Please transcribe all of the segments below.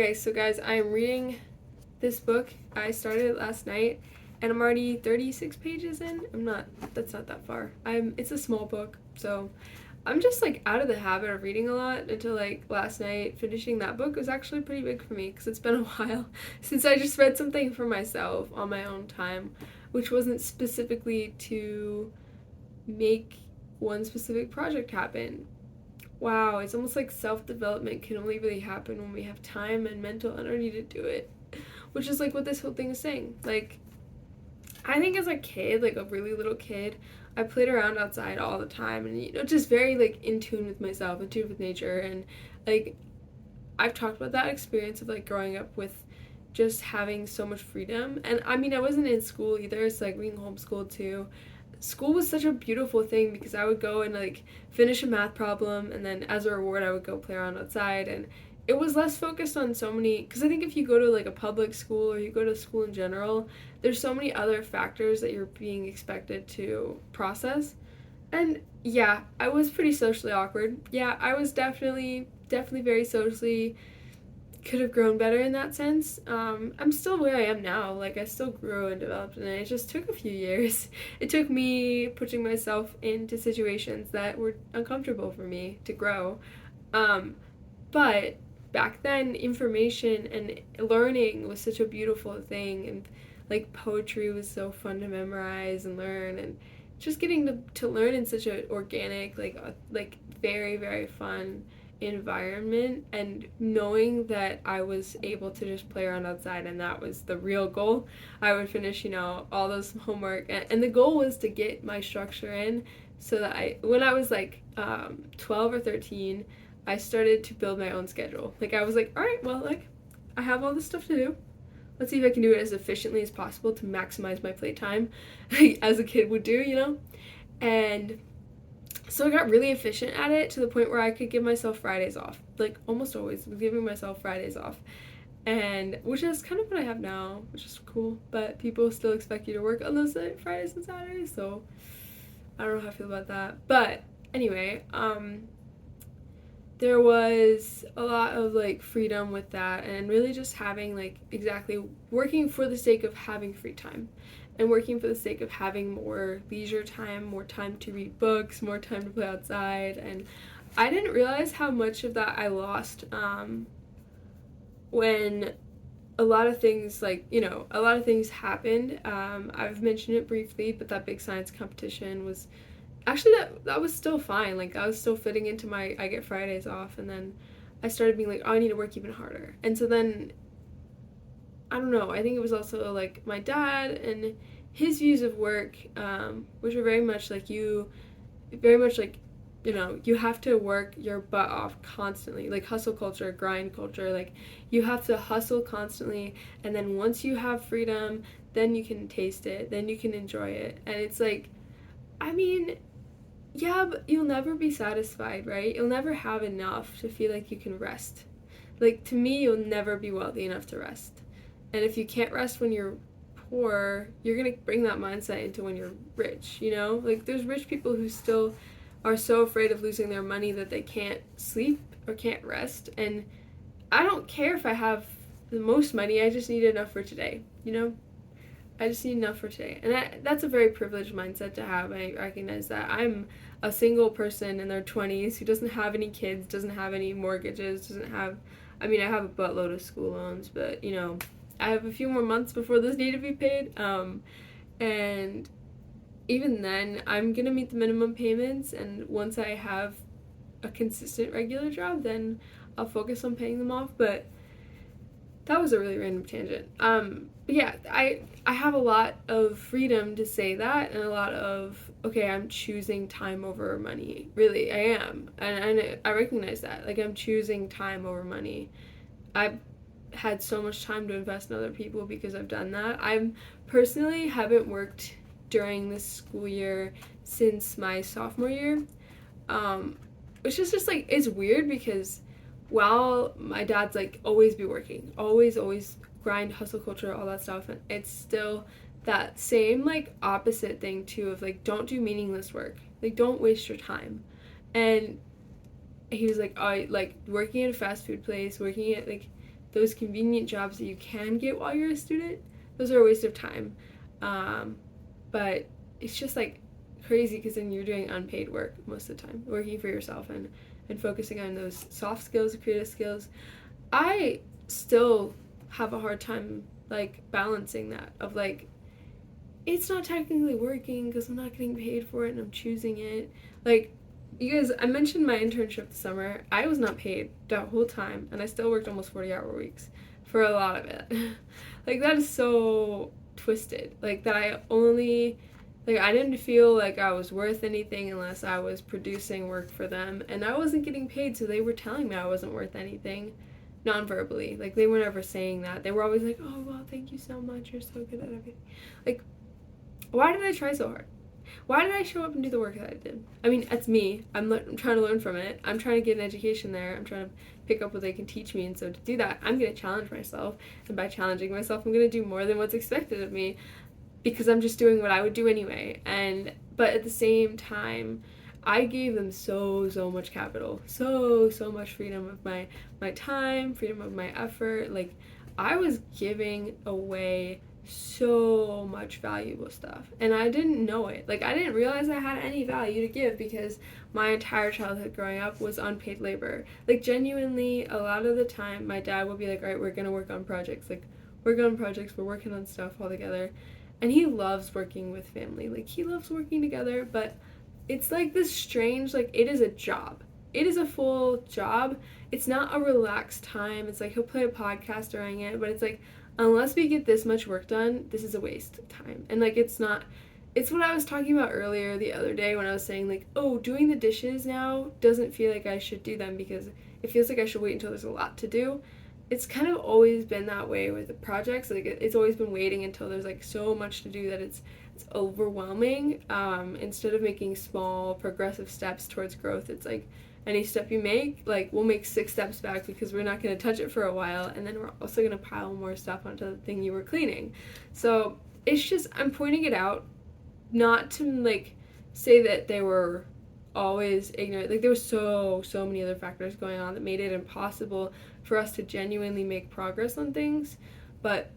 Okay, so guys, I am reading this book. I started it last night and I'm already 36 pages in. That's not that far. It's a small book, so I'm just like out of the habit of reading a lot until like last night. Finishing that book was actually pretty big for me because it's been a while since I just read something for myself on my own time, which wasn't specifically to make one specific project happen. Wow, it's almost like self development can only really happen when we have time and mental energy to do it. Which is like what this whole thing is saying. Like, I think as a kid, like a really little kid, I played around outside all the time and, just very like in tune with myself, in tune with nature. And like, I've talked about that experience of like growing up with just having so much freedom. And I mean, I wasn't in school either, so like being homeschooled too. School was such a beautiful thing because I would go and like finish a math problem, and then as a reward I would go play around outside. And it was less focused on so many, because I think if you go to like a public school or you go to school in general, there's so many other factors that you're being expected to process. And yeah, I was pretty socially awkward. Yeah, I was definitely very socially, could have grown better in that sense. I'm still where I am now. Like, I still grew and developed, and it just took a few years. It took me putting myself into situations that were uncomfortable for me to grow. Um, but back then, information and learning was such a beautiful thing, and like poetry was so fun to memorize and learn, and just getting to learn in such an organic, like very, very fun environment, and knowing that I was able to just play around outside, and that was the real goal. I would finish, all those homework, and the goal was to get my structure in so that when I was like 12 or 13, I started to build my own schedule. Like, I was like, all right, well, like, I have all this stuff to do. Let's see if I can do it as efficiently as possible to maximize my playtime, like, as a kid would do. And so I got really efficient at it to the point where I could give myself Fridays off. Like, almost always was giving myself Fridays off. And which is kind of what I have now, which is cool. But people still expect you to work on those Fridays and Saturdays, so I don't know how I feel about that. But anyway, there was a lot of like freedom with that, and really just having like exactly working for the sake of having free time, and working for the sake of having more leisure time, more time to read books, more time to play outside. And I didn't realize how much of that I lost when a lot of things, like, a lot of things happened. I've mentioned it briefly, but that big science competition was actually, that was still fine. Like, I was still fitting into my I get Fridays off, and then I started being like, oh, I need to work even harder. And so then, I don't know, I think it was also like my dad and his views of work, which are very much like you have to work your butt off constantly, like hustle culture, grind culture. Like, you have to hustle constantly, and then once you have freedom, then you can taste it, then you can enjoy it. And it's like, I mean, yeah, but you'll never be satisfied, right? You'll never have enough to feel like you can rest. Like, to me, you'll never be wealthy enough to rest. And if you can't rest when you're poor, you're going to bring that mindset into when you're rich. Like, there's rich people who still are so afraid of losing their money that they can't sleep or can't rest. And I don't care if I have the most money, I just need enough for today. I just need enough for today. And that's a very privileged mindset to have. I recognize that. I'm a single person in their 20s who doesn't have any kids, doesn't have any mortgages, I have a buttload of school loans, but, I have a few more months before those need to be paid. And even then, I'm going to meet the minimum payments, and once I have a consistent regular job, then I'll focus on paying them off. But that was a really random tangent. But yeah, I have a lot of freedom to say that, and a lot of, okay, I'm choosing time over money. Really, I am. And I recognize that. Like, I'm choosing time over money. I've had so much time to invest in other people because I've done that. I personally haven't worked during this school year since my sophomore year, which is just like, it's weird because while my dad's like always be working, always grind, hustle culture, all that stuff, and it's still that same like opposite thing too of like, don't do meaningless work, like, don't waste your time. And he was like, oh, like working at a fast food place, working at like those convenient jobs that you can get while you're a student, those are a waste of time. But it's just like crazy because then you're doing unpaid work most of the time, working for yourself and focusing on those soft skills, creative skills. I still have a hard time like balancing that of like it's not technically working because I'm not getting paid for it and I'm choosing it. Like, you guys, I mentioned my internship this summer. I was not paid that whole time, and I still worked almost 40-hour weeks for a lot of it. Like, that is so twisted. Like, that I didn't feel like I was worth anything unless I was producing work for them, and I wasn't getting paid, so they were telling me I wasn't worth anything non-verbally. Like, they were never saying that. They were always like, oh, well, thank you so much. You're so good at everything. Like, why did I try so hard? Why did I show up and do the work that I did? I mean, it's me. I'm trying to learn from it. I'm trying to get an education there. I'm trying to pick up what they can teach me. And so to do that, I'm going to challenge myself. And by challenging myself, I'm going to do more than what's expected of me because I'm just doing what I would do anyway. But at the same time, I gave them so much capital. So much freedom of my time, freedom of my effort. Like, I was giving away so much valuable stuff and I didn't know it. Like, I didn't realize I had any value to give because my entire childhood growing up was unpaid labor. Like, genuinely, a lot of the time my dad would be like, all right, we're gonna work on projects, like working on projects, we're working on stuff all together. And he loves working with family, like he loves working together, but it's like this strange, like, it is a job, it is a full job. It's not a relaxed time. It's like he'll play a podcast during it, but it's like, unless we get this much work done, this is a waste of time. And like, it's what I was talking about earlier the other day when I was saying like, oh, doing the dishes now doesn't feel like I should do them because it feels like I should wait until there's a lot to do. It's kind of always been that way with the projects. Like, it's always been waiting until there's like so much to do that it's overwhelming. Instead of making small progressive steps towards growth, it's like any step you make, like, we'll make 6 steps back because we're not going to touch it for a while, and then we're also going to pile more stuff onto the thing you were cleaning. So it's just, I'm pointing it out not to like say that they were always ignorant. Like, there was so many other factors going on that made it impossible for us to genuinely make progress on things, but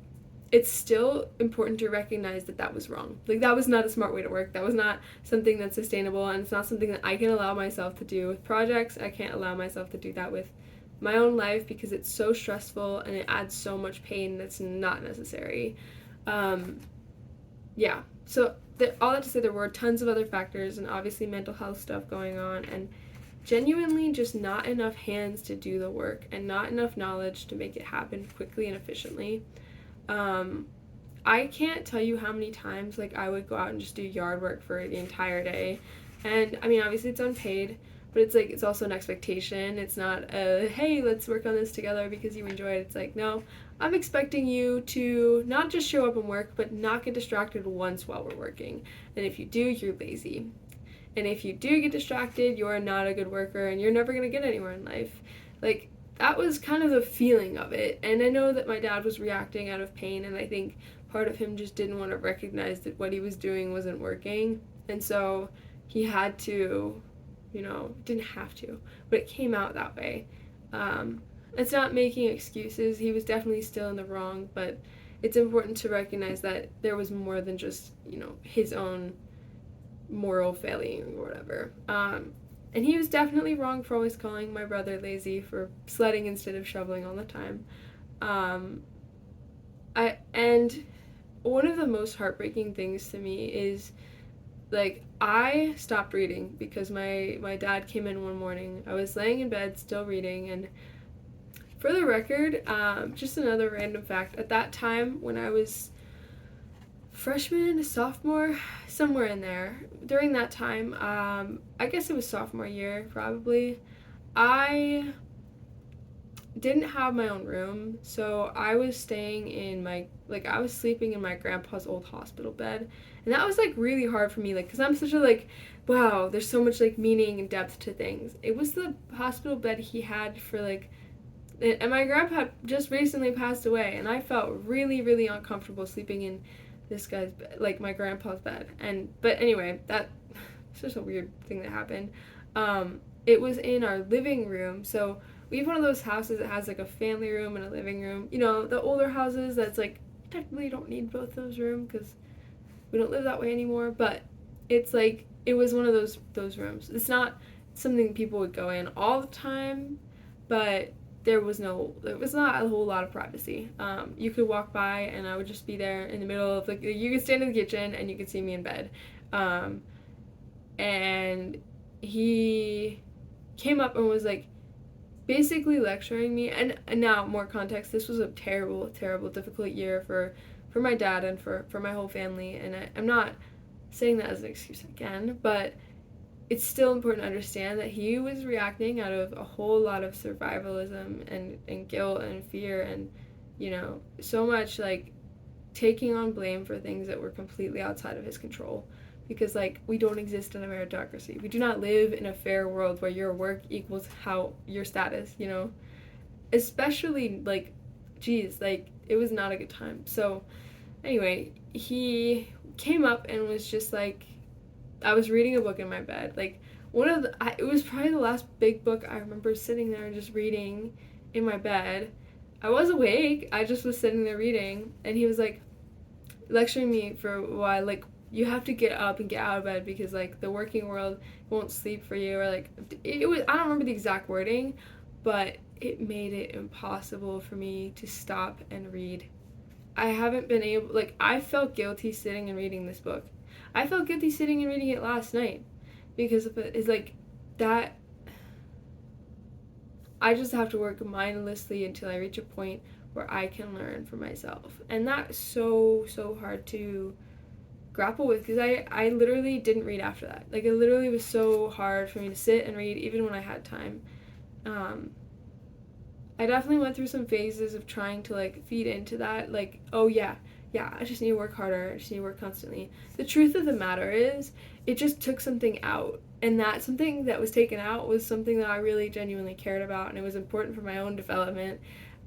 it's still important to recognize that that was wrong. Like, that was not a smart way to work. That was not something that's sustainable, and it's not something that I can allow myself to do with projects. I can't allow myself to do that with my own life because it's so stressful and it adds so much pain that's not necessary. Yeah, so all that to say, there were tons of other factors and obviously mental health stuff going on, and genuinely just not enough hands to do the work and not enough knowledge to make it happen quickly and efficiently. I can't tell you how many times like I would go out and just do yard work for the entire day, and I mean, obviously it's unpaid, but it's like, it's also an expectation. It's not a, hey, let's work on this together because you enjoy it. It's like, no, I'm expecting you to not just show up and work, but not get distracted once while we're working. And if you do, you're lazy. And if you do get distracted, you're not a good worker and you're never going to get anywhere in life. Like, that was kind of the feeling of it. And I know that my dad was reacting out of pain, and I think part of him just didn't want to recognize that what he was doing wasn't working. And so he had to, didn't have to, but it came out that way. It's not making excuses. He was definitely still in the wrong, but it's important to recognize that there was more than just, his own moral failing or whatever. And he was definitely wrong for always calling my brother lazy for sledding instead of shoveling all the time. And one of the most heartbreaking things to me is, like, I stopped reading because my dad came in one morning. I was laying in bed still reading, and for the record, just another random fact, at that time when I was freshman, sophomore, somewhere in there, during that time, I guess it was sophomore year, probably, I didn't have my own room, so I was staying in I was sleeping in my grandpa's old hospital bed, and that was, like, really hard for me, like, because I'm such a, like, wow, there's so much, like, meaning and depth to things. It was the hospital bed he had for, like, and my grandpa had just recently passed away, and I felt really, really uncomfortable sleeping in this guy's bed, like my grandpa's bed. But anyway, that's just a weird thing that happened. It was in our living room, so we have one of those houses that has like a family room and a living room. You know, the older houses that's like technically don't need both those rooms because we don't live that way anymore. But it's like it was one of those rooms. It's not something people would go in all the time, but there was not a whole lot of privacy. You could walk by and I would just be there in the middle of like you could stand in the kitchen and you could see me in bed. And he came up and was like basically lecturing me, and now more context, this was a terrible difficult year for my dad and for my whole family, and I'm not saying that as an excuse again, but it's still important to understand that he was reacting out of a whole lot of survivalism and guilt and fear and, you know, so much like taking on blame for things that were completely outside of his control. Because, like, we don't exist in a meritocracy. We do not live in a fair world where your work equals how your status, you know? Especially, like, geez, like, it was not a good time. So, anyway, he came up and was just like, I was reading a book in my bed. Like, it was probably the last big book I remember sitting there and just reading in my bed. I was awake. I just was sitting there reading. And he was, like, lecturing me for a while, like, you have to get up and get out of bed because, like, the working world won't sleep for you, or, like, it was, I don't remember the exact wording, but it made it impossible for me to stop and read. I haven't been able, like, I felt guilty sitting and reading this book. I felt guilty sitting and reading it last night because of it. It's like that. I just have to work mindlessly until I reach a point where I can learn for myself, and that's so hard to grapple with because I literally didn't read after that. Like, it literally was so hard for me to sit and read even when I had time. I definitely went through some phases of trying to, like, feed into that, like, oh yeah, I just need to work harder, I just need to work constantly. The truth of the matter is, it just took something out, and that something that was taken out was something that I really genuinely cared about, and it was important for my own development.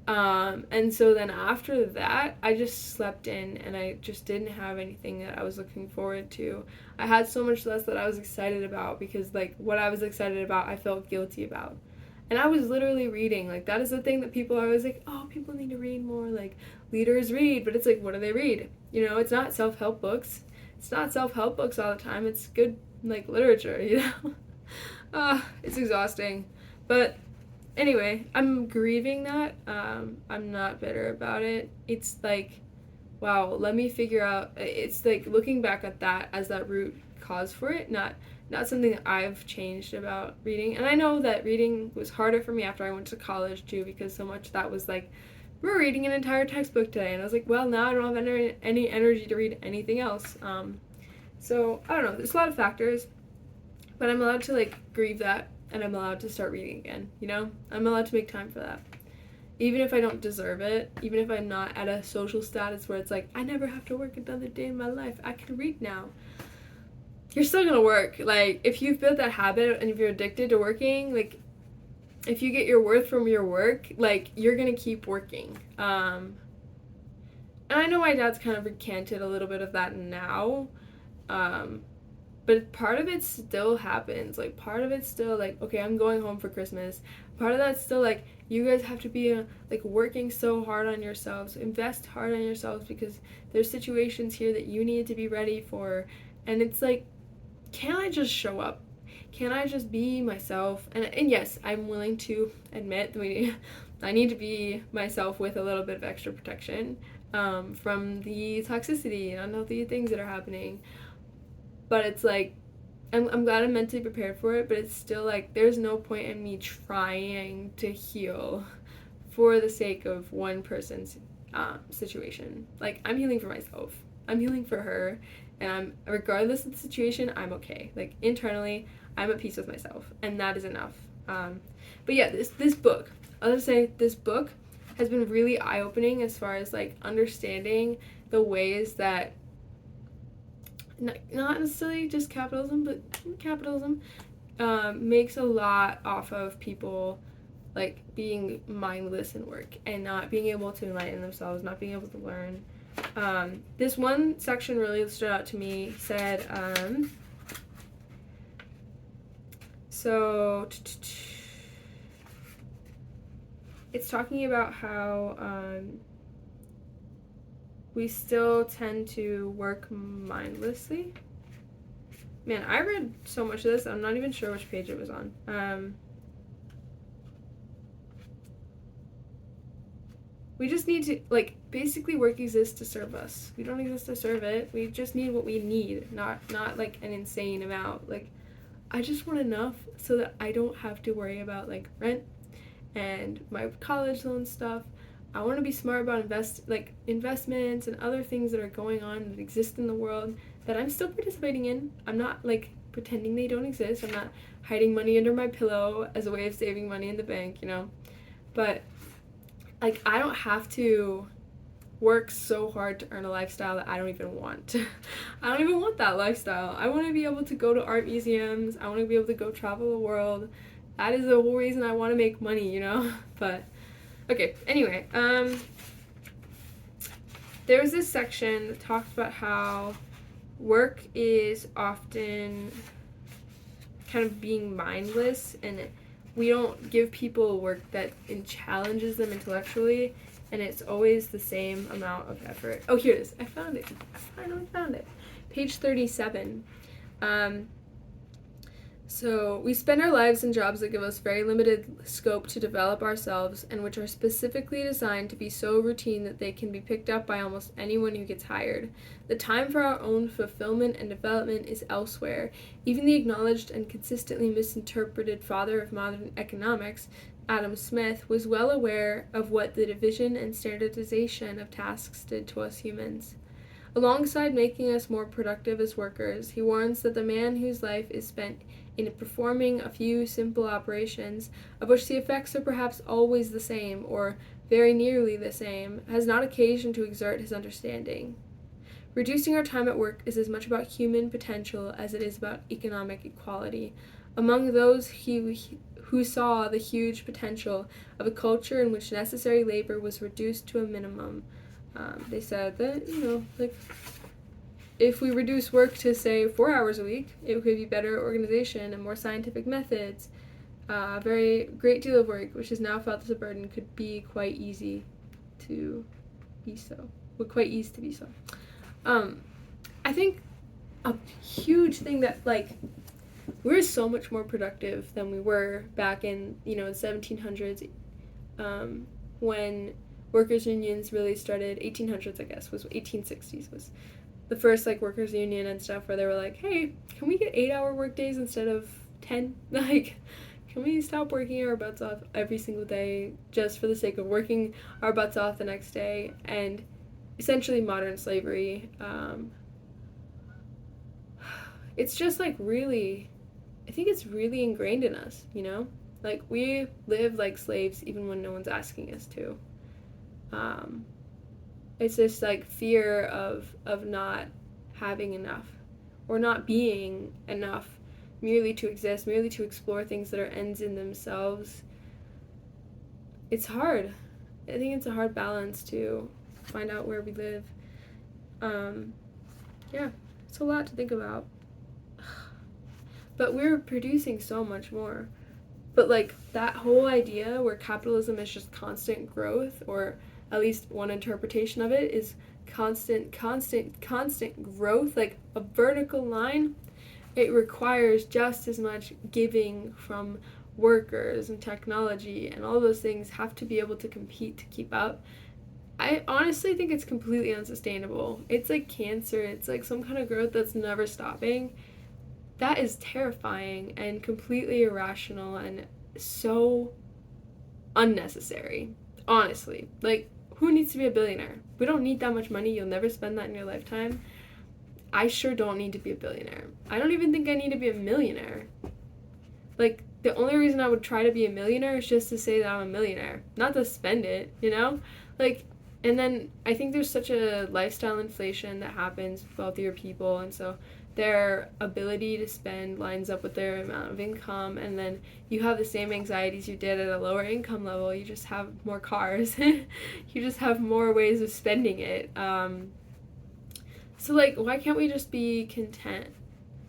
And so then after that, I just slept in, and I just didn't have anything that I was looking forward to. I had so much less that I was excited about because, like, what I was excited about, I felt guilty about. And I was literally reading. Like, that is the thing that people are always like, oh, people need to read more. Like, leaders read. But it's like, what do they read? You know, it's not self-help books. It's not self-help books all the time. It's good, like, literature, you know? It's exhausting. But anyway, I'm grieving that. I'm not bitter about it. It's like, wow, let me figure out. It's like looking back at that as that root cause for it, not something that I've changed about reading. And I know that reading was harder for me after I went to college too, because so much that was like, we're reading an entire textbook today, and I was like, well, now I don't have any energy to read anything else. So I don't know. There's a lot of factors, but I'm allowed to, like, grieve that. And I'm allowed to start reading again, you know? I'm allowed to make time for that. Even if I don't deserve it, even if I'm not at a social status where it's like, I never have to work another day in my life, I can read now. You're still gonna work. Like, if you've built that habit and if you're addicted to working, like, if you get your worth from your work, like, you're gonna keep working. And I know my dad's kind of recanted a little bit of that now. But part of it still happens. Like, part of it's still, like, okay, I'm going home for Christmas. Part of that's still, like, you guys have to be, like, working so hard on yourselves. Invest hard on yourselves because there's situations here that you need to be ready for. And it's like, can I just show up? Can I just be myself? And yes, I'm willing to admit that I need to be myself with a little bit of extra protection from the toxicity and unhealthy things that are happening. But it's like, I'm glad I'm mentally prepared for it, but it's still like, there's no point in me trying to heal for the sake of one person's situation. Like, I'm healing for myself. I'm healing for her, and regardless of the situation, I'm okay. Like, internally, I'm at peace with myself, and that is enough. But yeah, this book, I'll just say this book has been really eye-opening as far as, like, understanding the ways that not necessarily just capitalism, but capitalism makes a lot off of people, like, being mindless in work and not being able to enlighten themselves, not being able to learn. This one section really stood out to me. Said, so it's talking about how we still tend to work mindlessly. Man, I read so much of this, I'm not even sure which page it was on. We just need to, like, basically work exists to serve us. We don't exist to serve it. We just need what we need, not like an insane amount. Like, I just want enough so that I don't have to worry about, like, rent and my college loan stuff. I want to be smart about investments and other things that are going on that exist in the world that I'm still participating in. I'm not, like, pretending they don't exist. I'm not hiding money under my pillow as a way of saving money in the bank, you know? But, like, I don't have to work so hard to earn a lifestyle that I don't even want. I don't even want that lifestyle. I want to be able to go to art museums. I want to be able to go travel the world. That is the whole reason I want to make money, you know? But, okay, anyway, there was this section that talked about how work is often kind of being mindless, and we don't give people work that challenges them intellectually, and it's always the same amount of effort. Oh, here it is. I found it. I finally found it. Page 37. So we spend our lives in jobs that give us very limited scope to develop ourselves and which are specifically designed to be so routine that they can be picked up by almost anyone who gets hired. The time for our own fulfillment and development is elsewhere. Even the acknowledged and consistently misinterpreted father of modern economics, Adam Smith, was well aware of what the division and standardization of tasks did to us humans. Alongside making us more productive as workers, he warns that the man whose life is spent in performing a few simple operations, of which the effects are perhaps always the same, or very nearly the same, has not occasion to exert his understanding. Reducing our time at work is as much about human potential as it is about economic equality. Among those who saw the huge potential of a culture in which necessary labor was reduced to a minimum, they said that, like, if we reduce work to, say, 4 hours a week, it could be better organization and more scientific methods. A very great deal of work, which is now felt as a burden, could be quite easy to be so. Would quite easy to be so. I think a huge thing that, like, we're so much more productive than we were back in, the 1700s, when workers' unions really started. 1800s, I guess, was 1860s was the first, like, workers' union and stuff, where they were like, hey, can we get 8-hour work days instead of 10? Like, can we stop working our butts off every single day just for the sake of working our butts off the next day? And essentially modern slavery, it's just, like, really, I think it's really ingrained in us, Like, we live like slaves even when no one's asking us to. It's this, like, fear of not having enough or not being enough merely to exist, merely to explore things that are ends in themselves. It's hard. I think it's a hard balance to find out where we live. Yeah, it's a lot to think about. But we're producing so much more. But, like, that whole idea where capitalism is just constant growth, or at least one interpretation of it is constant growth, like a vertical line, it requires just as much giving from workers, and technology and all those things have to be able to compete to keep up. I honestly think it's completely unsustainable. It's like cancer. It's like some kind of growth that's never stopping. That is terrifying and completely irrational and so unnecessary. Honestly. Like, who needs to be a billionaire? We don't need that much money. You'll never spend that in your lifetime. I sure don't need to be a billionaire. I don't even think I need to be a millionaire. Like, the only reason I would try to be a millionaire is just to say that I'm a millionaire, not to spend it, Like, and then I think there's such a lifestyle inflation that happens with wealthier people, and so their ability to spend lines up with their amount of income, and then you have the same anxieties you did at a lower income level. You just have more cars. You just have more ways of spending it. So, like, why can't we just be content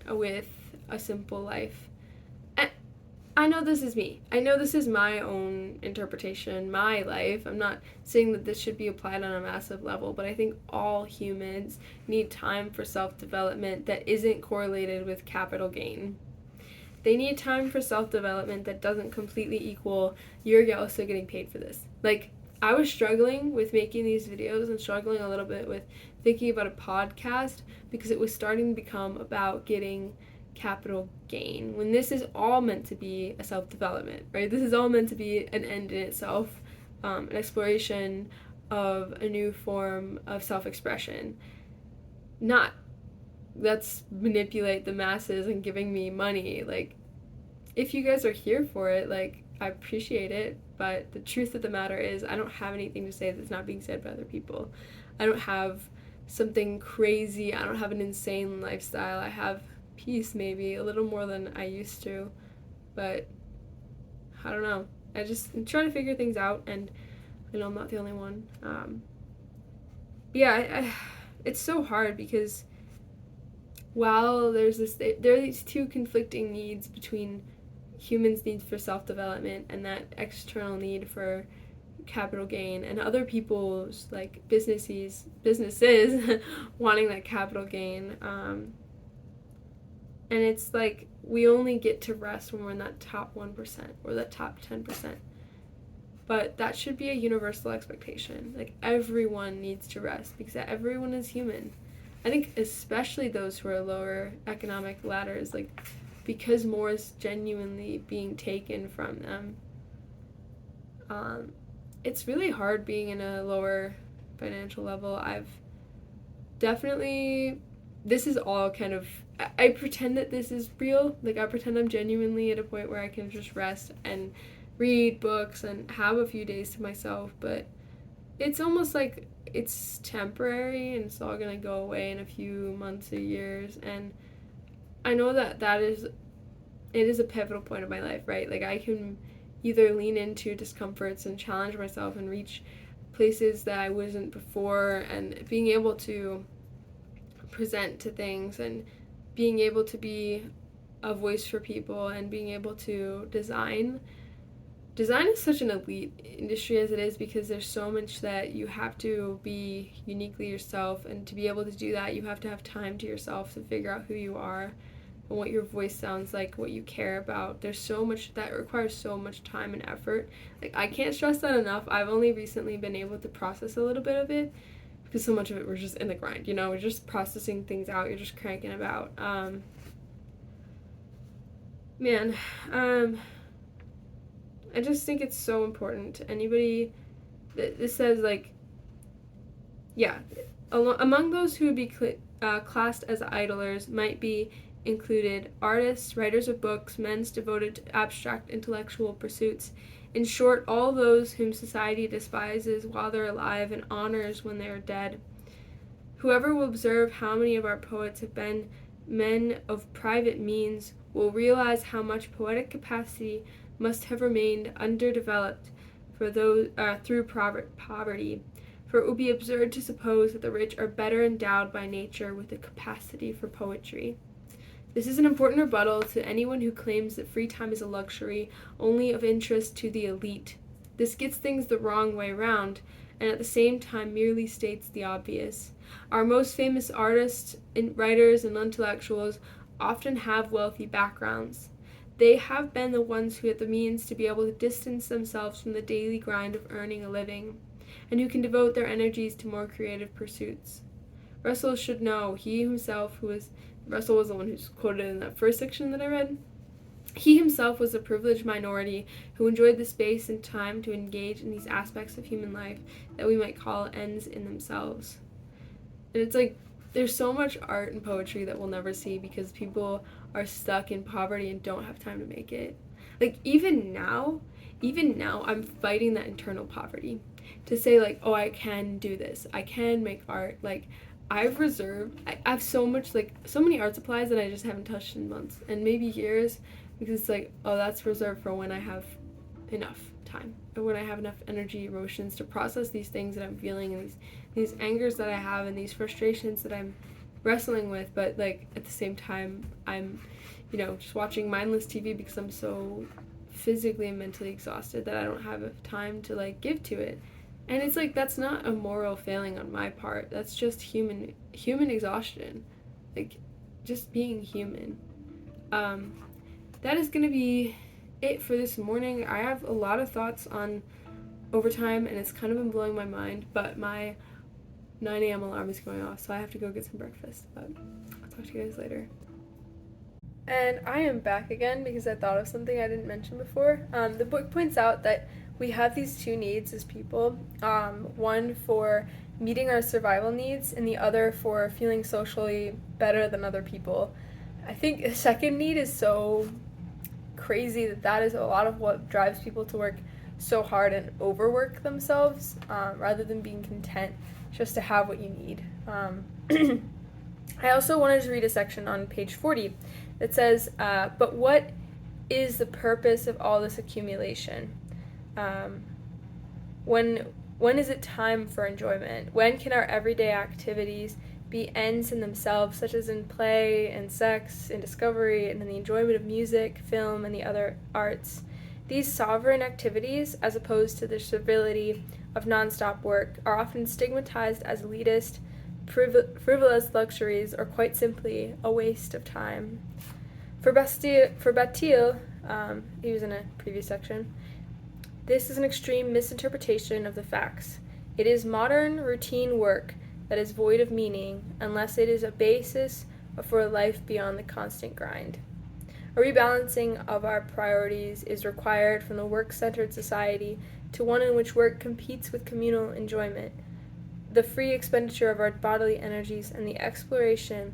with a simple life? And I know this is me. I know this is my own interpretation, my life. I'm not saying that this should be applied on a massive level, but I think all humans need time for self-development that isn't correlated with capital gain. They need time for self-development that doesn't completely equal you're also getting paid for this. Like, I was struggling with making these videos and struggling a little bit with thinking about a podcast because it was starting to become about getting capital gain when this is all meant to be a self-development, right? This is all meant to be an end in itself, an exploration of a new form of self-expression. Not let's manipulate the masses and giving me money. Like, if you guys are here for it, like, I appreciate it, but the truth of the matter is I don't have anything to say that's not being said by other people. I don't have something crazy. I don't have an insane lifestyle. I have peace, maybe a little more than I used to, but I don't know. I'm trying to figure things out, and I know I'm not the only one. It's so hard because while there are these two conflicting needs between humans' needs for self-development and that external need for capital gain, and other people's like businesses wanting that capital gain, and it's like we only get to rest when we're in that top 1% or that top 10%. But that should be a universal expectation. Like, everyone needs to rest because everyone is human. I think especially those who are lower economic ladders, like, because more is genuinely being taken from them. It's really hard being in a lower financial level. I've definitely, this is all kind of, I pretend that this is real. Like, I pretend I'm genuinely at a point where I can just rest and read books and have a few days to myself, but it's almost like it's temporary and it's all gonna go away in a few months or years. And I know that it is a pivotal point of my life, right? Like, I can either lean into discomforts and challenge myself and reach places that I wasn't before, and being able to present to things and being able to be a voice for people and being able to design is such an elite industry as it is, because there's so much that you have to be uniquely yourself, and to be able to do that you have to have time to yourself to figure out who you are and what your voice sounds like, what you care about. There's so much that requires so much time and effort. Like, I can't stress that enough. I've only recently been able to process a little bit of it because so much of it we're just in the grind, we're just processing things out, you're just cranking about. I just think it's so important to anybody that this says, like, among those who would be classed as idlers might be included artists, writers of books, men devoted to abstract intellectual pursuits. In short, all those whom society despises while they're alive and honors when they are dead. Whoever will observe how many of our poets have been men of private means will realize how much poetic capacity must have remained underdeveloped for those through poverty, for it would be absurd to suppose that the rich are better endowed by nature with a capacity for poetry. This is an important rebuttal to anyone who claims that free time is a luxury only of interest to the elite. This gets things the wrong way round, and at the same time merely states the obvious. Our most famous artists, writers, and intellectuals often have wealthy backgrounds. They have been the ones who had the means to be able to distance themselves from the daily grind of earning a living, and who can devote their energies to more creative pursuits. Russell should know, Russell was the one who's quoted in that first section that I read. He himself was a privileged minority who enjoyed the space and time to engage in these aspects of human life that we might call ends in themselves. And it's like, there's so much art and poetry that we'll never see because people are stuck in poverty and don't have time to make it. Like, even now, I'm fighting that internal poverty to say, like, oh, I can do this. I can make art. Like, I have so many art supplies that I just haven't touched in months and maybe years, because it's like, oh, that's reserved for when I have enough time and when I have enough energy, emotions to process these things that I'm feeling, and these angers that I have and these frustrations that I'm wrestling with. But, like, at the same time, I'm just watching mindless TV because I'm so physically and mentally exhausted that I don't have time to like give to it. And it's like that's not a moral failing on my part. That's just human exhaustion. Like just being human. That is going to be it for this morning. I have a lot of thoughts on overtime and it's kind of been blowing my mind, but my 9 a.m. alarm is going off, so I have to go get some breakfast. But I'll talk to you guys later. And I am back again because I thought of something I didn't mention before. The book points out that we have these two needs as people, one for meeting our survival needs and the other for feeling socially better than other people. I think the second need is so crazy that is a lot of what drives people to work so hard and overwork themselves rather than being content just to have what you need. I also wanted to read a section on page 40 that says, but what is the purpose of all this accumulation? When is it time for enjoyment? When can our everyday activities be ends in themselves, such as in play and sex and discovery and in the enjoyment of music, film, and the other arts? These sovereign activities, as opposed to the servility of nonstop work, are often stigmatized as elitist, frivolous luxuries, or quite simply a waste of time. For Bastille, he was in a previous section, this is an extreme misinterpretation of the facts. It is modern, routine work that is void of meaning, unless it is a basis for a life beyond the constant grind. A rebalancing of our priorities is required from the work-centered society to one in which work competes with communal enjoyment, the free expenditure of our bodily energies, and the exploration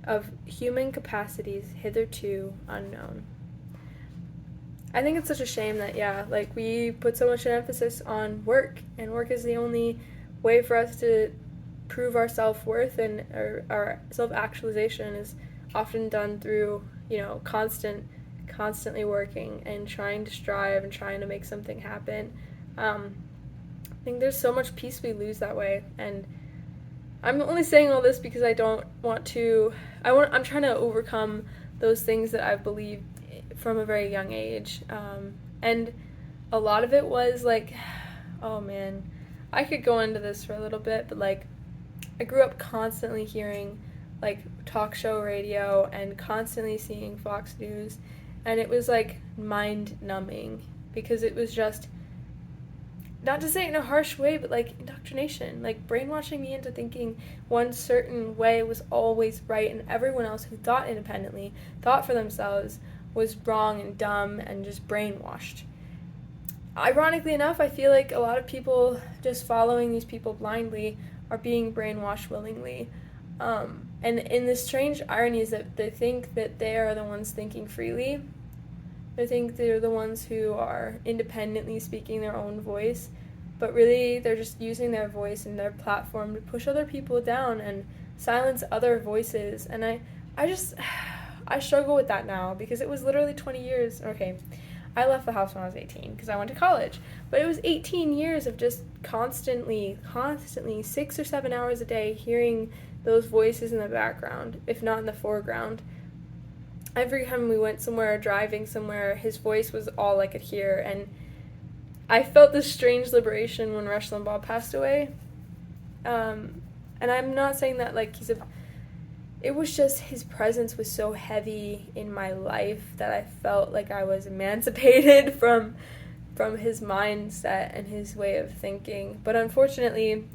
of human capacities hitherto unknown. I think it's such a shame that, we put so much emphasis on work, and work is the only way for us to prove our self-worth, and our self-actualization is often done through, constantly working and trying to strive and trying to make something happen. I think there's so much peace we lose that way, and I'm only saying all this because I don't want to, I'm trying to overcome those things that I've believed from a very young age, and a lot of it was oh man, I could go into this for a little bit, but I grew up constantly hearing talk show radio and constantly seeing Fox News, and it was mind numbing because it was just, not to say it in a harsh way, but indoctrination, brainwashing me into thinking one certain way was always right, and everyone else who thought independently, thought for themselves, was wrong and dumb and just brainwashed. Ironically enough, I feel like a lot of people just following these people blindly are being brainwashed willingly. And in the strange irony is that they think that they are the ones thinking freely. They think they're the ones who are independently speaking their own voice, but really they're just using their voice and their platform to push other people down and silence other voices. And I struggle with that now because it was literally 20 years. Okay, I left the house when I was 18 because I went to college, but it was 18 years of just constantly 6 or 7 hours a day hearing those voices in the background, if not in the foreground. Every time we went somewhere, driving somewhere, his voice was all I could hear, and I felt this strange liberation when Rush Limbaugh passed away. And I'm not saying that it was just his presence was so heavy in my life that I felt like I was emancipated from his mindset and his way of thinking. But unfortunately,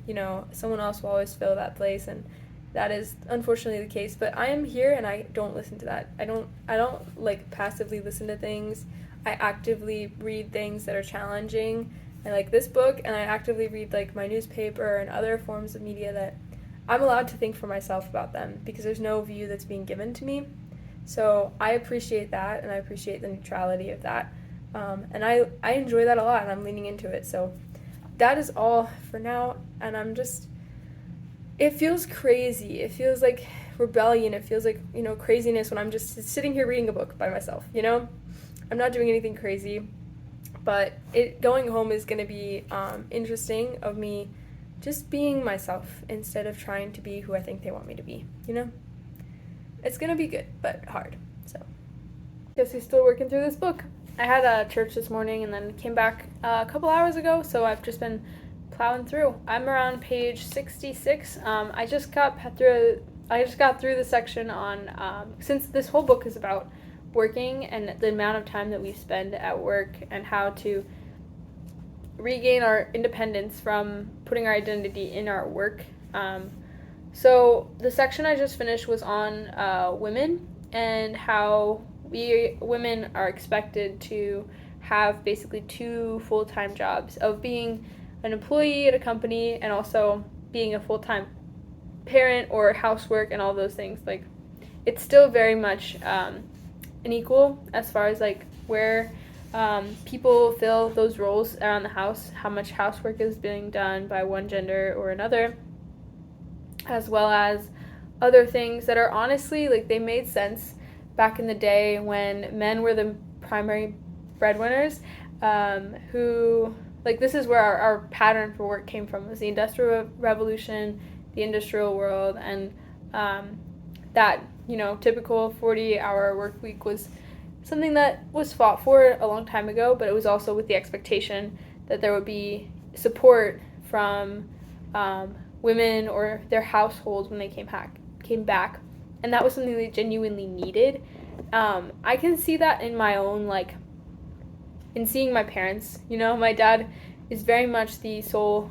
someone else will always fill that place, and that is unfortunately the case. But I am here and I don't listen to that. I don't passively listen to things. I actively read things that are challenging. I like this book, and I actively read my newspaper and other forms of media that I'm allowed to think for myself about them because there's no view that's being given to me. So I appreciate that, and I appreciate the neutrality of that. And I enjoy that a lot, and I'm leaning into it. So that is all for now, and it feels crazy. It feels like rebellion. It feels like, craziness when I'm just sitting here reading a book by myself, I'm not doing anything crazy, but going home is going to be interesting of me just being myself instead of trying to be who I think they want me to be, It's going to be good, but hard, so. Guess we're still working through this book. I had a church this morning and then came back a couple hours ago, so I've just been plowing through. I'm around page 66. I just got through the section on since this whole book is about working and the amount of time that we spend at work and how to regain our independence from putting our identity in our work. So the section I just finished was on women and how we women are expected to have basically 2 full-time jobs of being an employee at a company and also being a full-time parent or housework and all those things. Like, it's still very much unequal as far as like where people fill those roles around the house, how much housework is being done by one gender or another, as well as other things that are honestly like they made sense back in the day when men were the primary breadwinners, who like this is where our pattern for work came from, was the Industrial Revolution, the industrial world, and that typical 40-hour work week was something that was fought for a long time ago, but it was also with the expectation that there would be support from women or their households when they came back, and that was something they genuinely needed. I can see that in my own, like, in seeing my parents. My dad is very much the sole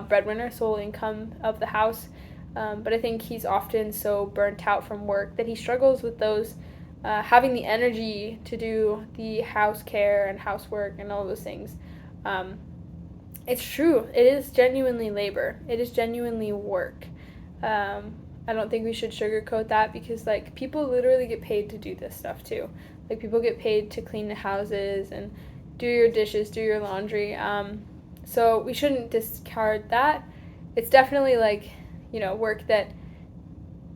breadwinner, sole income of the house, but I think he's often so burnt out from work that he struggles with those having the energy to do the house care and housework and all those things. It's true. It is genuinely labor. It is genuinely work. I don't think we should sugarcoat that, because like people literally get paid to do this stuff too. Like, people get paid to clean the houses and do your dishes, do your laundry. So we shouldn't discard that. It's definitely like work that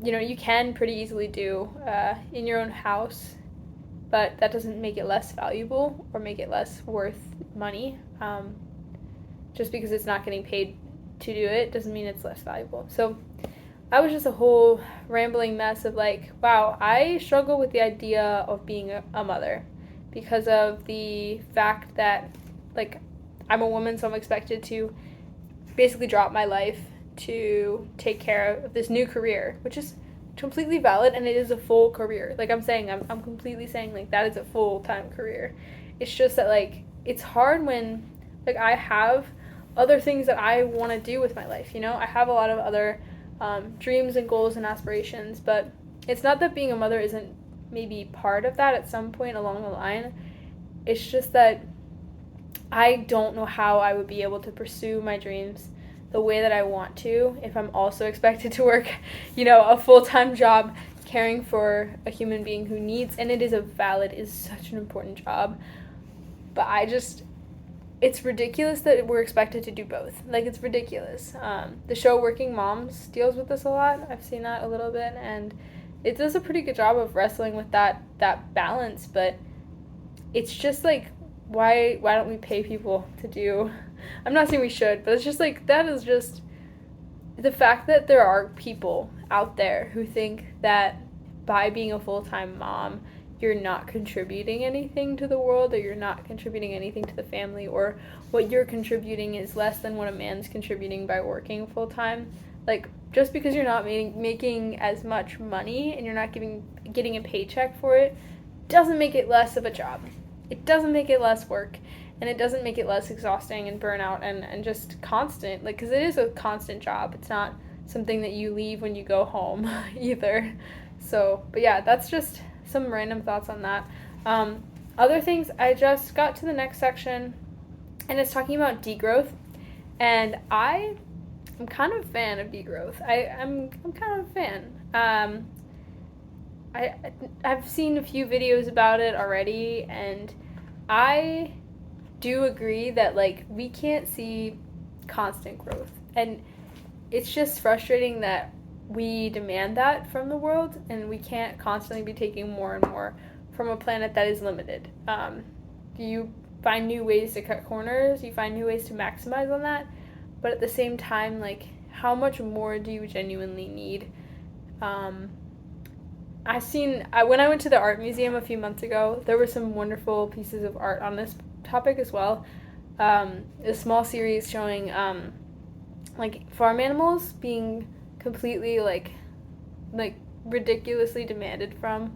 you can pretty easily do in your own house, but that doesn't make it less valuable or make it less worth money. Just because it's not getting paid to do it doesn't mean it's less valuable. So I was just a whole rambling mess of like, wow, I struggle with the idea of being a mother because of the fact that, like, I'm a woman, so I'm expected to basically drop my life to take care of this new career, which is completely valid, and it is a full career. Like, I'm completely saying, like, that is a full-time career. It's just that, like, it's hard when, like, I have other things that I want to do with my life, I have a lot of other dreams and goals and aspirations, but it's not that being a mother isn't maybe part of that at some point along the line. It's just that I don't know how I would be able to pursue my dreams the way that I want to if I'm also expected to work, a full-time job caring for a human being who needs, and it is such an important job. But it's ridiculous that we're expected to do both. Like, it's ridiculous. The show Working Moms deals with this a lot. I've seen that a little bit, and it does a pretty good job of wrestling with that balance, but it's just like, why don't we pay people to do... I'm not saying we should, but it's just like, that is just the fact that there are people out there who think that by being a full-time mom, you're not contributing anything to the world, or you're not contributing anything to the family, or what you're contributing is less than what a man's contributing by working full-time. Like, just because you're not making as much money and you're not getting a paycheck for it doesn't make it less of a job. It doesn't make it less work, and it doesn't make it less exhausting and burnout and just constant. Like, because it is a constant job. It's not something that you leave when you go home either. So, but yeah, that's just some random thoughts on that. Other things, I just got to the next section, and it's talking about degrowth, and I'm kind of a fan of degrowth. I'm kind of a fan. I've seen a few videos about it already, and I do agree that, like, we can't see constant growth, and it's just frustrating that we demand that from the world, and we can't constantly be taking more and more from a planet that is limited. You find new ways to cut corners, you find new ways to maximize on that, but at the same time, like, how much more do you genuinely need? when I went to the art museum a few months ago, there were some wonderful pieces of art on this topic as well. A small series showing like farm animals being completely like ridiculously demanded from,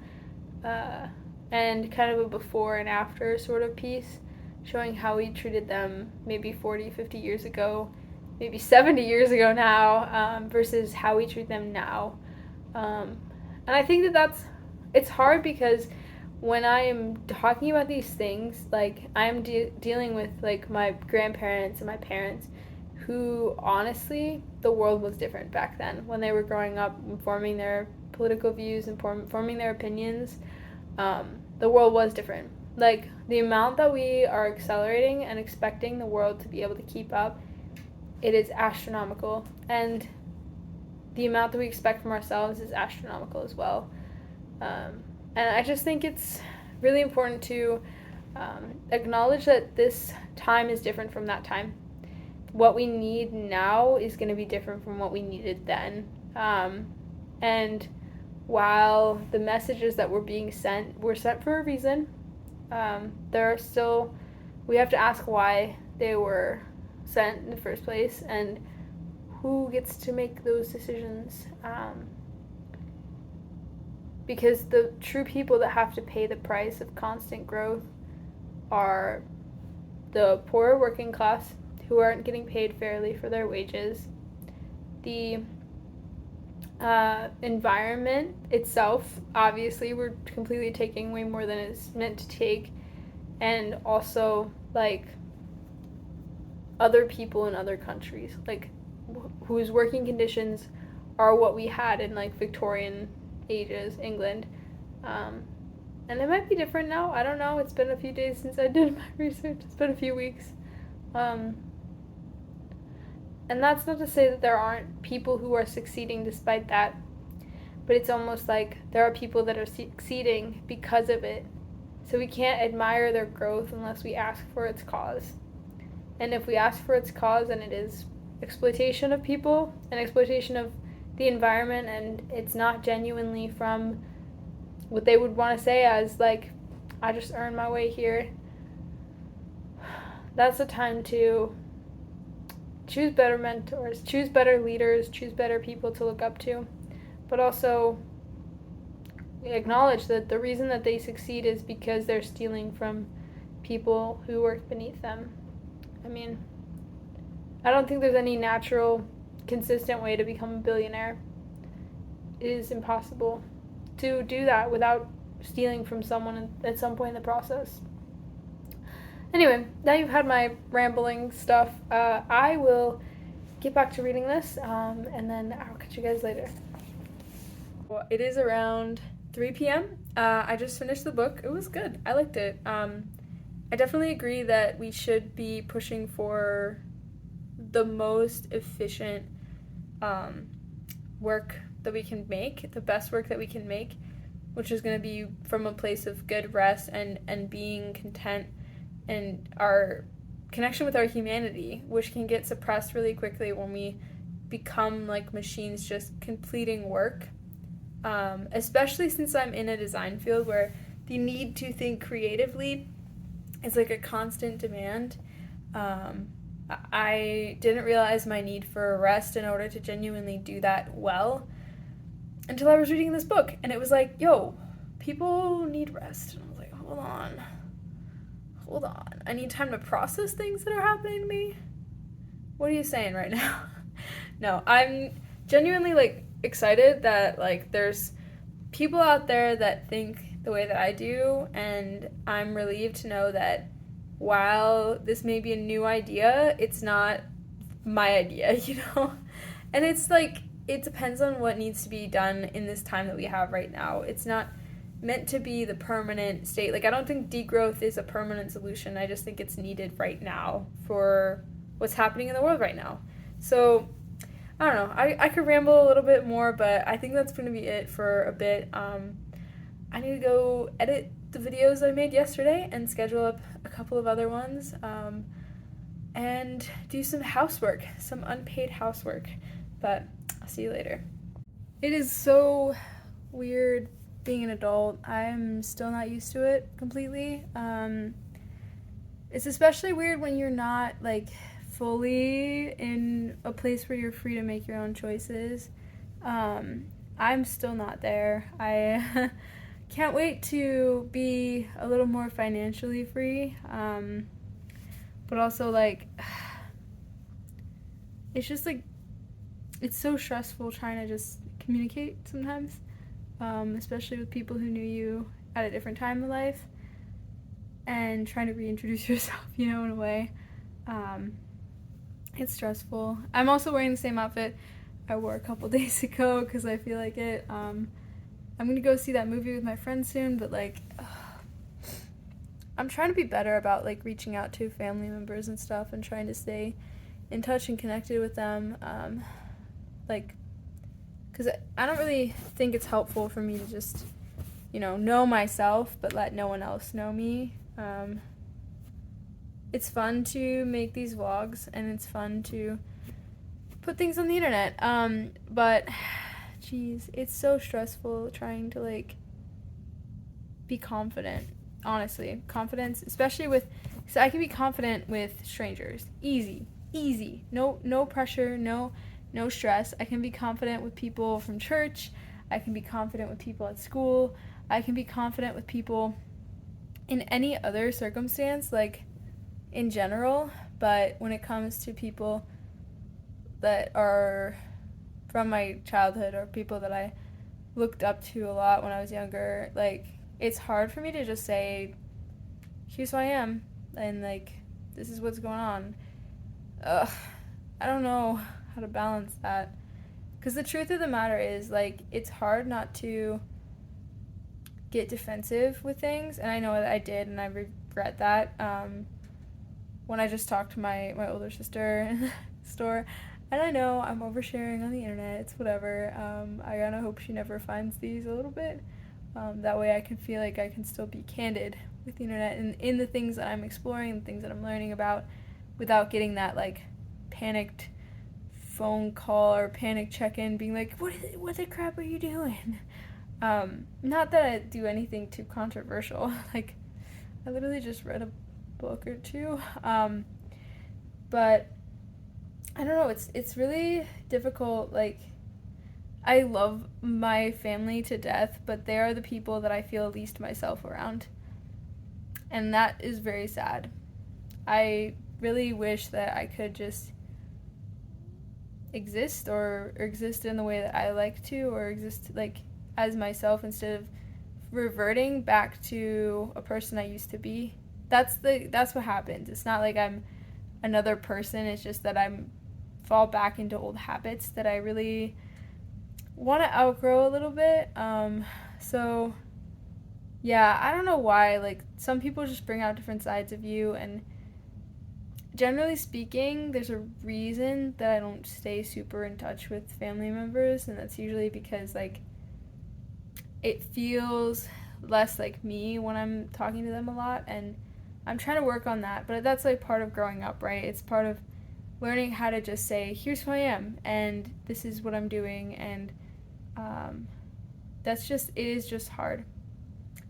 and kind of a before and after sort of piece showing how we treated them maybe 40, 50 years ago, maybe 70 years ago now, versus how we treat them now. And I think it's hard because when I am talking about these things, like I'm dealing with like my grandparents and my parents, who honestly, the world was different back then when they were growing up and forming their political views and forming their opinions. The world was different. Like the amount that we are accelerating and expecting the world to be able to keep up, it is astronomical. And the amount that we expect from ourselves is astronomical as well. And I just think it's really important to acknowledge that this time is different from that time. What we need now is going to be different from what we needed then. And while the messages that were being sent were sent for a reason, there are still, we have to ask why they were sent in the first place and who gets to make those decisions. Because the true people that have to pay the price of constant growth are the poorer working class who aren't getting paid fairly for their wages, the environment itself, obviously we're completely taking way more than it's meant to take, and also like other people in other countries, like whose working conditions are what we had in like Victorian ages England, and it might be different now. I don't know. It's been a few days since I did my research. It's been a few weeks. And that's not to say that there aren't people who are succeeding despite that, but it's almost like there are people that are succeeding because of it. So we can't admire their growth unless we ask for its cause. And if we ask for its cause and it is exploitation of people and exploitation of the environment, and it's not genuinely from what they would want to say as like, I just earned my way here, that's the time to choose better mentors, choose better leaders, choose better people to look up to, but also acknowledge that the reason that they succeed is because they're stealing from people who work beneath them. I mean, I don't think there's any natural, consistent way to become a billionaire. It is impossible to do that without stealing from someone at some point in the process. Anyway, now you've had my rambling stuff. I will get back to reading this, and then I'll catch you guys later. Well, it is around 3 p.m. I just finished the book. It was good. I liked it. I definitely agree that we should be pushing for the most efficient work that we can make, the best work that we can make, which is going to be from a place of good rest and being content, and our connection with our humanity, which can get suppressed really quickly when we become like machines just completing work. Especially since I'm in a design field where the need to think creatively is like a constant demand. I didn't realize my need for rest in order to genuinely do that well until I was reading this book, and it was like, yo, people need rest. And I was like, hold on, I need time to process things that are happening to me. What are you saying right now? No, I'm genuinely like excited that like there's people out there that think the way that I do, and I'm relieved to know that while this may be a new idea, it's not my idea, you know? And it's like, it depends on what needs to be done in this time that we have right now. It's not meant to be the permanent state. Like, I don't think degrowth is a permanent solution. I just think it's needed right now for what's happening in the world right now. So, I don't know. I could ramble a little bit more, but I think that's going to be it for a bit. I need to go edit the videos I made yesterday and schedule up a couple of other ones, and do some housework, some unpaid housework. But I'll see you later. It is so weird being an adult. I'm still not used to it completely. It's especially weird when you're not like fully in a place where you're free to make your own choices. I'm still not there. I can't wait to be a little more financially free. But also like it's just like it's so stressful trying to just communicate sometimes, especially with people who knew you at a different time in life and trying to reintroduce yourself, in a way. It's stressful. I'm also wearing the same outfit I wore a couple days ago because I feel like it. I'm gonna go see that movie with my friends soon, but like, I'm trying to be better about like reaching out to family members and stuff and trying to stay in touch and connected with them. Like, because I don't really think it's helpful for me to just, know myself but let no one else know me. It's fun to make these vlogs and it's fun to put things on the internet. But, geez, it's so stressful trying to like be confident. Honestly, confidence, especially with, so I can be confident with strangers, easy, no pressure, no stress. I can be confident with people from church. I can be confident with people at school. I can be confident with people in any other circumstance, like in general. But when it comes to people that are from my childhood or people that I looked up to a lot when I was younger, like, it's hard for me to just say, here's who I am, and like, this is what's going on. I don't know how to balance that. Because the truth of the matter is, like, it's hard not to get defensive with things, and I know that I did, and I regret that. When I just talked to my older sister in the store, and I know I'm oversharing on the internet, it's whatever. I kind of hope she never finds these a little bit. That way I can feel like I can still be candid with the internet and in the things that I'm exploring, the things that I'm learning about, without getting that, like, panicked phone call or panic check-in being like, what the crap are you doing? Not that I do anything too controversial. Like, I literally just read a book or two. But I don't know, it's really difficult. Like, I love my family to death, but they are the people that I feel least myself around. And that is very sad. I really wish that I could just exist or exist in the way that I like to, or exist like as myself instead of reverting back to a person I used to be. That's what happens. It's not like I'm another person, it's just that I'm fall back into old habits that I really want to outgrow a little bit. So yeah, I don't know why, like, some people just bring out different sides of you, and generally speaking, there's a reason that I don't stay super in touch with family members, and that's usually because, like, it feels less like me when I'm talking to them a lot, and I'm trying to work on that, but that's, like, part of growing up, right? It's part of learning how to just say, here's who I am, and this is what I'm doing, and it is just hard.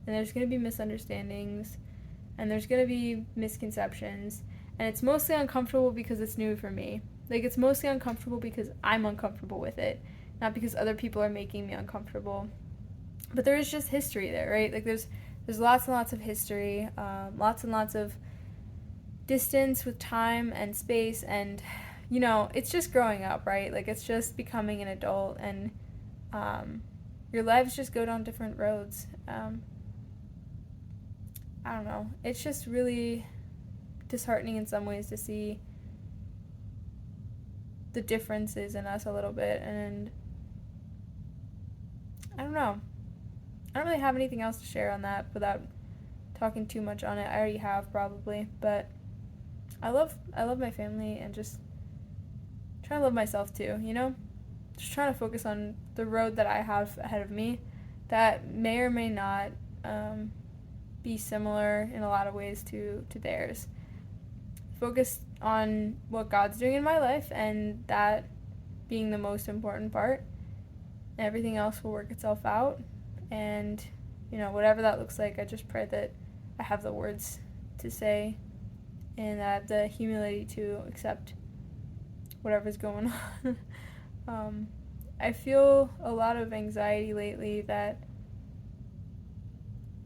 And there's going to be misunderstandings, and there's going to be misconceptions, and it's mostly uncomfortable because it's new for me. Like, it's mostly uncomfortable because I'm uncomfortable with it, not because other people are making me uncomfortable. But there is just history there, right? Like, there's lots and lots of history, lots and lots of distance with time and space, and, it's just growing up, right? Like, it's just becoming an adult, and your lives just go down different roads. I don't know. It's just really disheartening in some ways to see the differences in us a little bit, and I don't know. I don't really have anything else to share on that without talking too much on it. I already have, probably, but I love my family, and just trying to love myself too, Just trying to focus on the road that I have ahead of me that may or may not be similar in a lot of ways to theirs. Focus on what God's doing in my life, and that being the most important part. Everything else will work itself out. And, whatever that looks like, I just pray that I have the words to say and I have the humility to accept whatever's going on. I feel a lot of anxiety lately that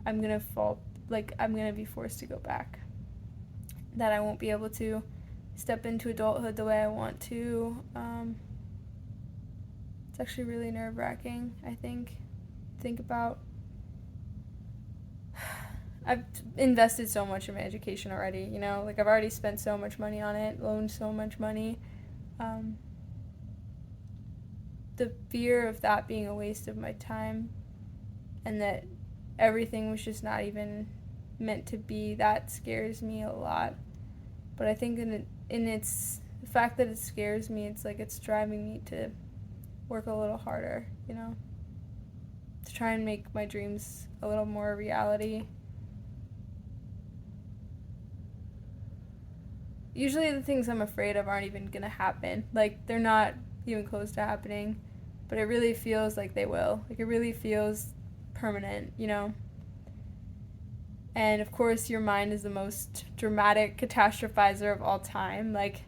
I'm going to be forced to go back. That I won't be able to step into adulthood the way I want to. It's actually really nerve-wracking, I think about. I've invested so much in my education already, I've already spent so much money on it, loaned so much money. The fear of that being a waste of my time and that everything was just not even meant to be, that scares me a lot. But I think the fact that it scares me, it's like it's driving me to work a little harder, to try and make my dreams a little more a reality. Usually the things I'm afraid of aren't even gonna happen. Like, they're not even close to happening, but it really feels like they will. Like, it really feels permanent, And of course, your mind is the most dramatic catastrophizer of all time. Like,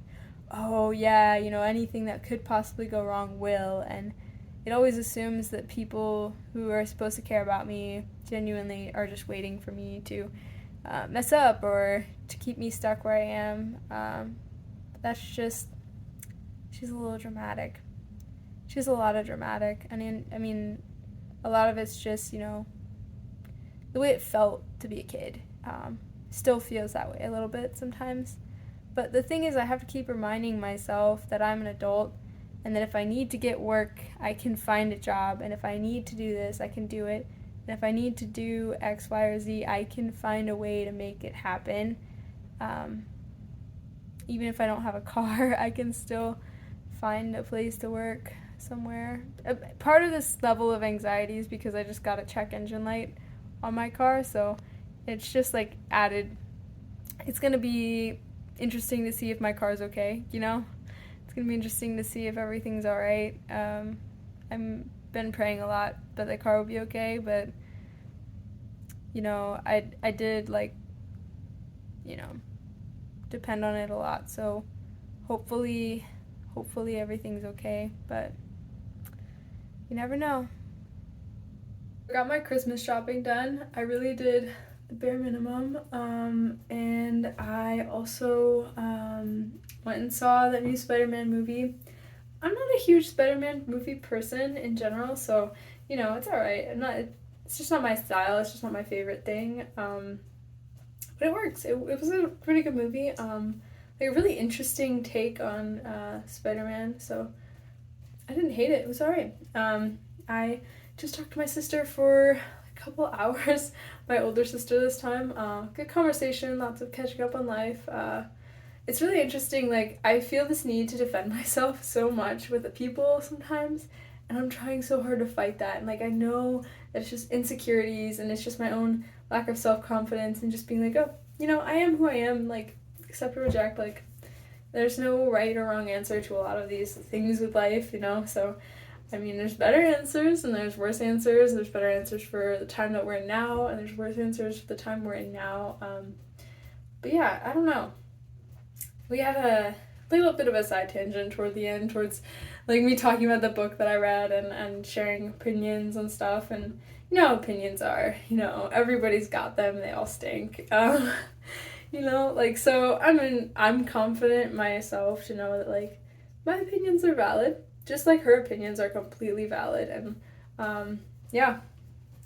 oh yeah, anything that could possibly go wrong will. And it always assumes that people who are supposed to care about me genuinely are just waiting for me to mess up or to keep me stuck where I am. That's just, she's a little dramatic. She's a lot of dramatic. And I mean, a lot of it's just, the way it felt to be a kid. Still feels that way a little bit sometimes. But the thing is, I have to keep reminding myself that I'm an adult and that if I need to get work, I can find a job. And if I need to do this, I can do it. And if I need to do X, Y, or Z, I can find a way to make it happen. Even if I don't have a car, I can still find a place to work somewhere. Part of this level of anxiety is because I just got a check engine light on my car, so it's just like added. It's gonna be interesting to see if my car's okay, It's gonna be interesting to see if everything's alright. I've been praying a lot that the car will be okay, but I did depend on it a lot, so hopefully everything's okay, but you never know. I got my Christmas shopping done. I really did the bare minimum, and I also went and saw the new Spider-Man movie. I'm not a huge Spider-Man movie person in general, so it's alright. It's just not my style, it's just not my favorite thing, but it works. It was a pretty good movie, a really interesting take on Spider-Man, so I didn't hate it. It was alright. I just talked to my sister for a couple hours, my older sister this time. Good conversation, lots of catching up on life. It's really interesting, I feel this need to defend myself so much with the people sometimes, and I'm trying so hard to fight that, and I know that it's just insecurities, and it's just my own lack of self-confidence, and just being I am who I am, accept or reject, there's no right or wrong answer to a lot of these things with life, so, I mean, there's better answers, and there's worse answers, there's better answers for the time that we're in now, and there's worse answers for the time we're in now, but yeah, I don't know. We had a little bit of a side tangent toward the end, towards me talking about the book that I read and sharing opinions and stuff, and opinions are, everybody's got them, they all stink. So I'm confident myself to know that my opinions are valid, just like her opinions are completely valid, and yeah,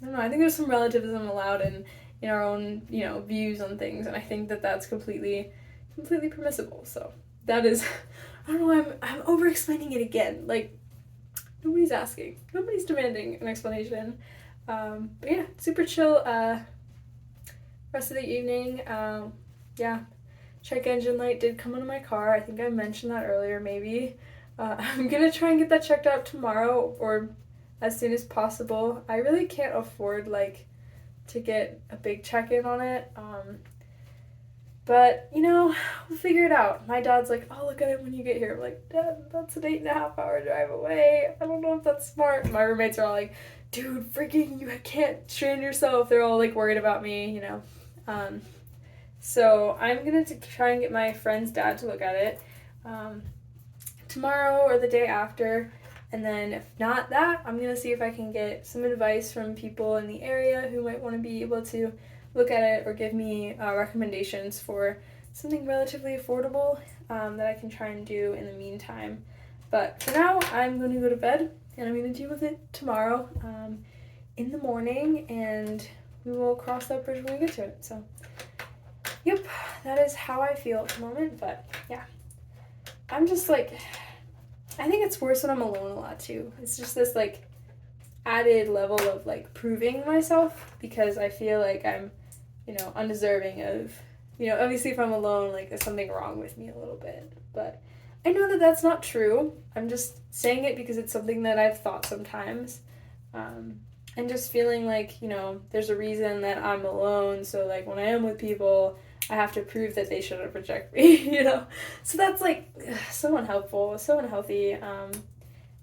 I don't know, I think there's some relativism allowed in our own, views on things, and I think that that's completely permissible, so that is, I don't know, I'm over-explaining it again, nobody's asking, nobody's demanding an explanation, but yeah, super chill, rest of the evening, yeah, check engine light did come on my car, I think I mentioned that earlier, maybe, I'm gonna try and get that checked out tomorrow, or as soon as possible. I really can't afford, to get a big check-in on it, But, we'll figure it out. My dad's like, oh, look at it when you get here. I'm like, Dad, that's an 8.5 hour drive away. I don't know if that's smart. My roommates are all like, dude, freaking, you can't strain yourself. They're all like worried about me, So I'm going to try and get my friend's dad to look at it tomorrow or the day after. And then if not that, I'm going to see if I can get some advice from people in the area who might want to be able to look at it or give me recommendations for something relatively affordable that I can try and do in the meantime. But for now, I'm going to go to bed and I'm going to deal with it tomorrow in the morning, and we will cross that bridge when we get to it. So, yep, that is how I feel at the moment. But yeah, I'm just like, I think it's worse when I'm alone a lot too. It's just this like added level of like proving myself, because I feel like I'm, undeserving of, obviously if I'm alone, like there's something wrong with me a little bit. But I know that that's not true. I'm just saying it because it's something that I've thought sometimes. And just feeling like, there's a reason that I'm alone. So like when I am with people, I have to prove that they shouldn't reject me, So that's like so unhelpful, so unhealthy. And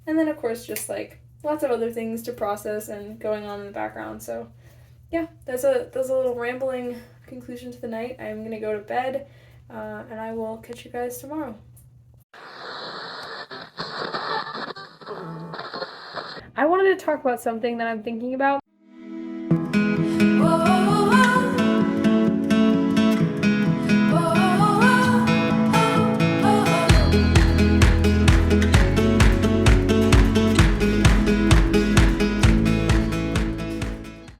then of course just like lots of other things to process and going on in the background. So yeah, there's a little rambling conclusion to the night. I'm gonna go to bed, and I will catch you guys tomorrow. I wanted to talk about something that I'm thinking about.